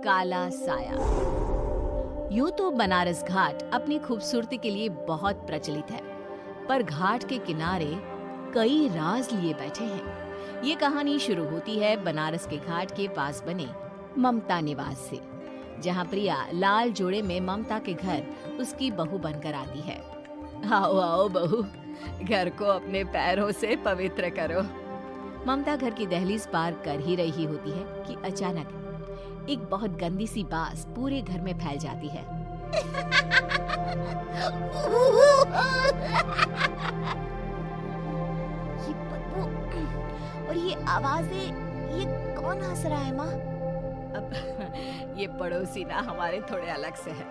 काला साया। यूं तो बनारस घाट अपनी खूबसूरती के लिए बहुत प्रचलित है, पर घाट के किनारे कई राज लिए बैठे हैं। ये कहानी शुरू होती है बनारस के घाट के पास बने ममता निवास से, जहां प्रिया लाल जोड़े में ममता के घर उसकी बहू बनकर आती है। आओ आओ बहू, घर को अपने पैरों से पवित्र करो। ममता घर की दहलीज पार कर ही रही होती है कि अचानक एक बहुत गंदी सी बास पूरे घर में फैल जाती है। ये बदबू और ये आवाजें, ये कौन हंस रहा है माँ? अब ये पड़ोसी ना हमारे थोड़े अलग से है।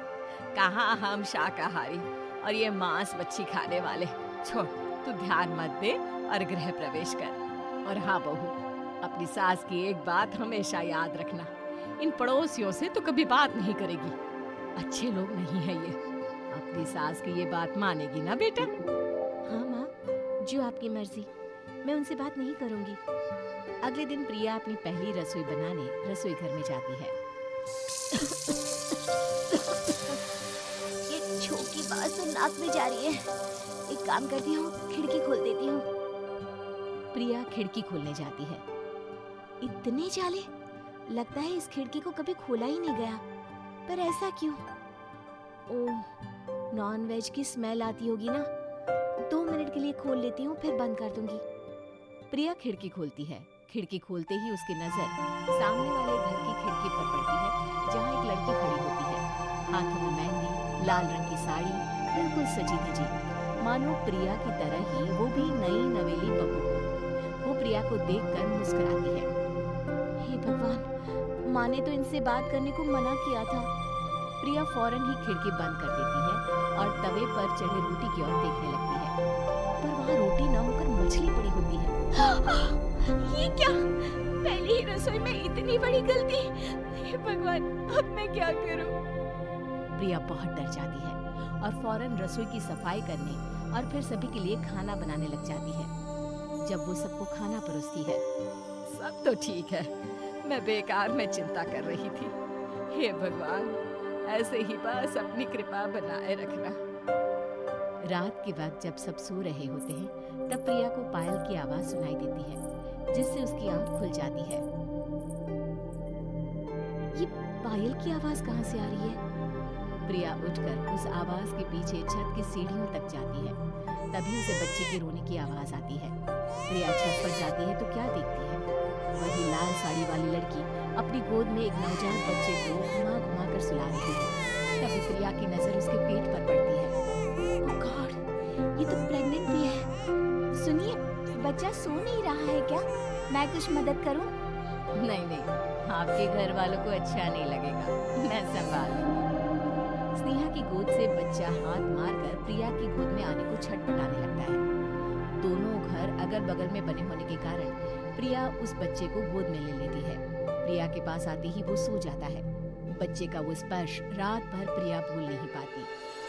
कहाँ हम शाकाहारी और ये मांस मच्छी खाने वाले। छोड़, तू ध्यान मत दे और गृह प्रवेश कर। और हाँ बहू, अपनी सास की एक बात हमेशा याद रखना, इन पड़ोसियों से तो कभी बात नहीं करेगी। अच्छे लोग नहीं है ये। अपनी सास की ये बात मानेगी ना बेटा? हाँ माँ, जो आपकी मर्जी, मैं उनसे बात नहीं करूंगी। अगले दिन प्रिया अपनी पहली रसोई बनाने रसोई घर में जाती है। ये छोटी बात तो नाक में जा रही है। एक काम करती हूँ, खिड़की खोल देती हूँ। प्रिया खिड़की खोलने जाती है। इतने जाले, लगता है इस खिड़की को कभी खोला ही नहीं गया। पर ऐसा क्यों? ओह, नॉन वेज की स्मेल आती होगी ना। 2 मिनट के लिए खोल लेती हूँ, फिर बंद कर दूंगी। प्रिया खिड़की खोलती है। खिड़की खोलते ही उसकी नजर सामने वाले घर की खिड़की पर पड़ती है, जहाँ एक लड़की खड़ी होती है, हाथों में मेहंदी, लाल रंग की साड़ी, बिल्कुल सजी धजी, मानो प्रिया की तरह ही वो भी नई नवेली बहू हो। वो प्रिया को देखकर मुस्कुराती है। हे भगवान, माँ ने तो इनसे बात करने को मना किया था। प्रिया फौरन ही खिड़की बंद कर देती है और तवे पर चढ़े रोटी की ओर देखने लगती है, पर वहाँ रोटी न होकर मछली पड़ी होती है। ये क्या? पहली ही रसोई में इतनी बड़ी गलती! हे भगवान, अब मैं क्या करूं? प्रिया बहुत डर जाती है और फौरन रसोई की सफाई करने और फिर सभी के लिए खाना बनाने लग जाती है। जब वो सबको खाना परोसती है, सब तो ठीक है, मैं बेकार में चिंता कर रही थी। हे भगवान, ऐसे ही बस अपनी कृपा बनाए रखना। रात के वक्त जब सब सो रहे होते हैं, तब प्रिया को पायल की आवाज सुनाई देती है, जिससे उसकी आंख खुल जाती है। ये पायल की आवाज कहाँ से आ रही है? प्रिया उठकर उस आवाज के पीछे छत की सीढ़ियों तक जाती है। तभी उसे बच्चे के रोने की आवाज आती है। प्रिया छत पर जाती है तो क्या देखती है? वही लाल साड़ी वाली लड़की अपनी गोद में एक नवजात बच्चे को घुमा घुमा कर सुला रही है। तभी प्रिया की नजर उसके पेट पर पड़ती है। ओह गॉड, ये तो प्रेग्नेंट भी है। सुनिए, बच्चा सो नहीं रहा है क्या? मैं कुछ मदद करूं? नहीं नहीं, आपके घर वालों को अच्छा नहीं लगेगा, मैं संभाल लूंगी। स्नेहा की गोद से बच्चा हाथ मारकर प्रिया की गोद में आने को छटपटाने लगता है। दोनों घर अगल बगल में बने होने के कारण प्रिया उस बच्चे को गोद में ले लेती है। प्रिया के पास आते ही वो सो जाता है। बच्चे का वो स्पर्श रात भर प्रिया भूल नहीं पाती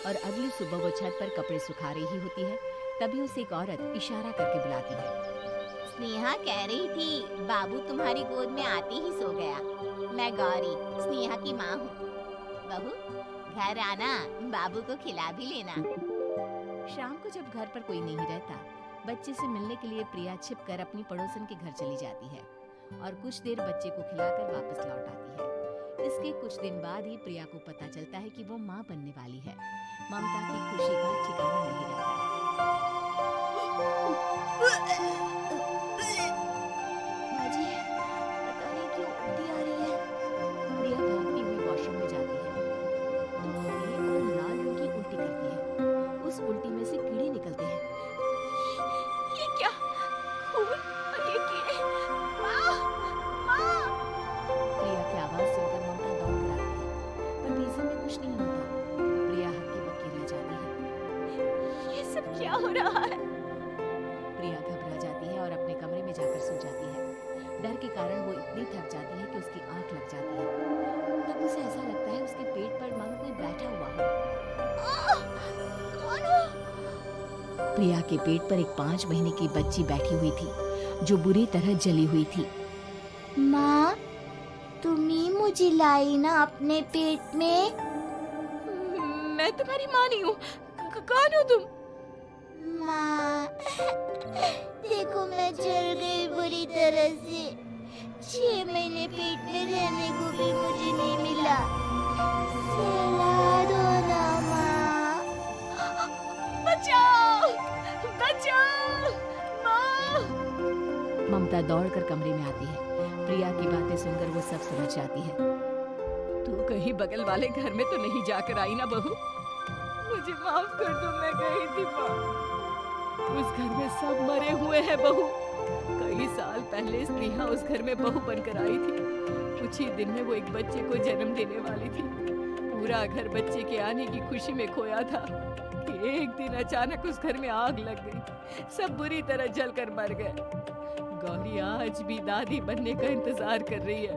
और अगली सुबह वो छत पर कपड़े सुखा रही होती है। तभी उसे एक औरत इशारा करके बुलाती है। स्नेहा कह रही थी बाबू तुम्हारी गोद में आते ही सो गया। मैं गौरी, स्नेहा की माँ हूँ। बहू, घर आना, बाबू को खिला भी लेना। शाम को जब घर पर कोई नहीं रहता, बच्चे से मिलने के लिए प्रिया छिपकर अपनी पड़ोसन के घर चली जाती है और कुछ देर बच्चे को खिलाकर वापस लौट आती है। इसके कुछ दिन बाद ही प्रिया को पता चलता है कि वो माँ बनने वाली है। ममता की खुशी का ठिकाना नहीं रहता है। बाजी, पता नहीं क्यों उल्टी आ रही है। प्रिया भागती हुई वॉशरूम में जाती है तो हरे और लाल रंग की उल्टी करती है। उस उल्टी में से कीड़े निकलते हैं। ये क्या? खून और ये कीड़े! माँ! माँ! प्रिया की आवाज सुनकर ममता दौड़ कर आती है, पर पीछे में कुछ नहीं होता। प्रिया हक्की बक्की रह जाती है। ये सब क्या हो रहा है? प्रिया घबरा जाती है और अपने कमरे में जाकर सो जाती है। डर के कारण वो इतनी थक जाती है कि उसकी आंख लग जाती है। तब उसे ऐसा लगता है उसके पेट पर मानो कोई बैठा हुआ हो। कौन हो? प्रिया के पेट पर एक 5 महीने की बच्ची बैठी हुई थी, जो बुरी तरह जली हुई थी। माँ, तुम ही मुझे लाई ना अपने पेट में। मैं तुम्हारी माँ नहीं हूँ। कौन हो तुम? माँ, देखो मैं जल गई बुरी तरह से। 6 महीने पेट में रहने को भी मुझे नहीं मिला। सहला दो ना माँ। बचाओ, बचाओ, माँ। ममता दौड़कर कमरे में आती है। प्रिया की बातें सुनकर वो सब समझ जाती है। तू कहीं बगल वाले घर में तो नहीं जाकर आई ना बहू? मुझे माफ कर दो, मैं गई थी माँ। उस घर में सब मरे हुए हैं बहू। कई साल पहले स्नेहा उस घर में बहू बनकर आई थी। कुछ ही दिन में वो एक बच्चे को जन्म देने वाली थी। पूरा घर बच्चे के आने की खुशी में खोया था कि एक दिन अचानक उस घर में आग लग गई। सब बुरी तरह जलकर मर गए। गौरी आज भी दादी बनने का इंतजार कर रही है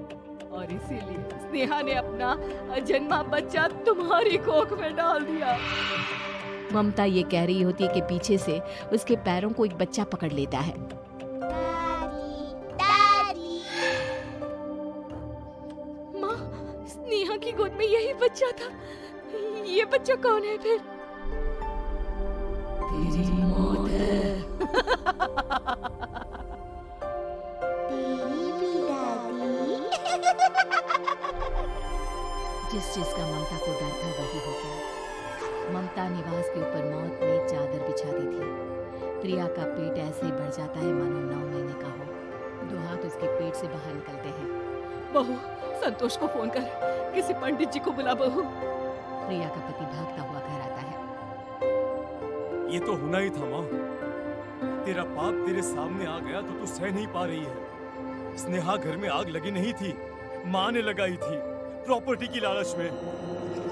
और इसीलिए स्नेहा ने अपना अजन्मा बच्चा तुम्हारी कोख में डाल दिया। ममता ये कह रही होती है कि पीछे से उसके पैरों को एक बच्चा पकड़ लेता है। दादी। माँ, स्नेहा की गोद में यही बच्चा था। ये बच्चा कौन है फिर? तेरी मौत है। तेरी भी दादी। जिस चीज का ममता को डर था वही हो गया। ममता निवास के ऊपर मौत ने चादर बिछा दी थी। प्रिया का पेट ऐसे ही बढ़ जाता है मानो 9 महीने का हो। 2 हाथ उसके पेट से बाहर निकलते हैं। बहू, संतोष को फोन कर, किसी पंडित जी को बुला बहू। प्रिया का पति भागता हुआ घर आता है। ये तो होना ही था माँ। तेरा पाप तेरे सामने आ गया तो तू सह नहीं पा रही है। स्नेहा घर में आग लगी नहीं थी, माँ ने लगाई थी प्रॉपर्टी की लालच में।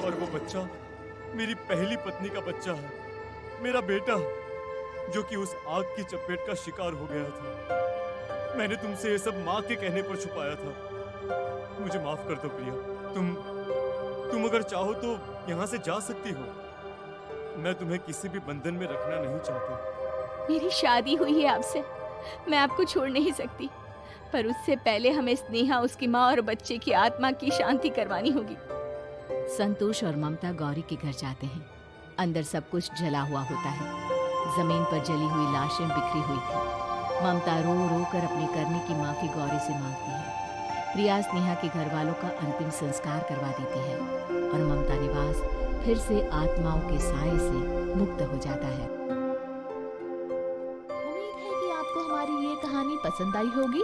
और वो बच्चा मेरी पहली पत्नी का बच्चा है, मेरा बेटा, जो कि उस आग की चपेट का शिकार हो गया था। मैंने तुमसे ये सब माँ के कहने पर छुपाया था। मुझे माफ कर दो प्रिया। तुम अगर चाहो तो यहाँ से जा सकती हो। मैं तुम्हें किसी भी बंधन में रखना नहीं चाहता। मेरी शादी हुई है आपसे, मैं आपको छोड़ नहीं सकती, पर उससे पहले हमें स्नेहा, उसकी माँ और बच्चे की आत्मा की शांति करवानी होगी। संतोष और ममता गौरी के घर जाते हैं। अंदर सब कुछ जला हुआ होता है। जमीन पर जली हुई लाशें बिखरी हुई थी। ममता रो रो कर अपने करने की माफी गौरी से मांगती है। प्रिया स्नेहा के घर वालों का अंतिम संस्कार करवा देती है और ममता निवास फिर से आत्माओं के साए से मुक्त हो जाता है। उम्मीद है कि आपको हमारी ये कहानी पसंद आई होगी।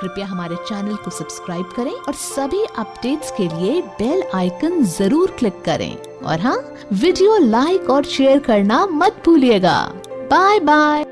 कृपया हमारे चैनल को सब्सक्राइब करें और सभी अपडेट्स के लिए बेल आइकन जरूर क्लिक करें। और हाँ, वीडियो लाइक और शेयर करना मत भूलिएगा। Bye bye.